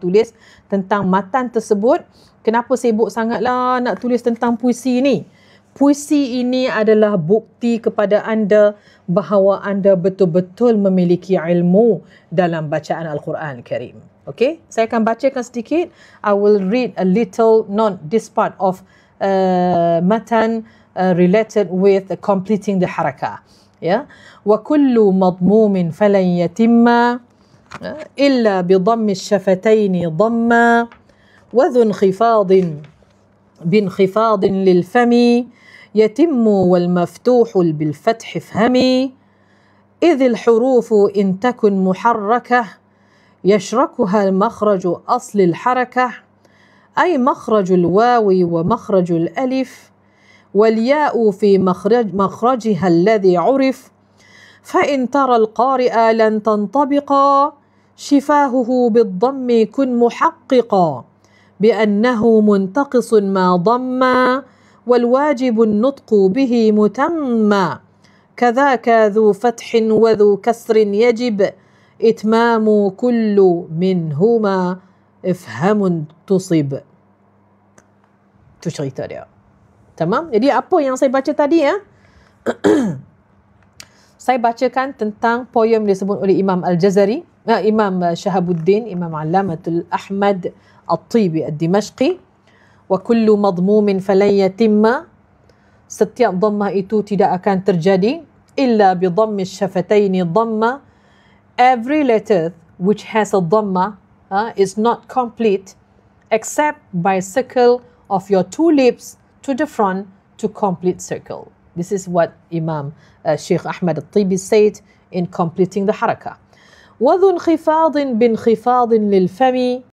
tulis tentang matan tersebut. Kenapa sibuk sangatlah nak tulis tentang puisi ni? Puisi ini adalah bukti kepada anda bahawa anda betul-betul memiliki ilmu dalam bacaan Al-Quran Karim. Okay, saya akan bacakan sedikit. I will read a little, not this part of matan related with completing the harakah. Ya, wa kullu madmumin falan yatimma illa bi dhammi ash-shafatayn dhamma wa dhu inkhifadin binkhifadin lil fami yatimmu wal maftuhu bil fath fahmi idh al huruf in takun muharrakah يشركها المخرج أصل الحركة أي مخرج الواو ومخرج الألف والياء في مخرجها الذي عرف فإن ترى القارئ لن تنطبقا شفاهه بالضم كن محققا بأنه منتقص ما ضما والواجب النطق به متمّا كذاك ذو فتح وذو كسر يجب إتمام كل منهما إفهام تصب. Itu cerita dia. Tamam? Jadi apa yang saya baca tadi ya? Saya bacakan tentang poem disebut oleh Imam Al-Jazari, Imam Shahabuddin, Imam Allamatul Ahmad At-Tibi Ad-Dimashqi. Wa kullu madmumin falan yatimma, setiap dhammah itu tidak akan terjadi illa bi dhammi syafataini dhamma. Every letter which has a dhamma is not complete except by circle of your two lips to the front to complete circle. This is what Imam Sheikh Ahmad At-Tibi said in completing the harakah. وَذُو انْخِفَاضٍ بِانْخِفَاضٍ لِلْفَمِ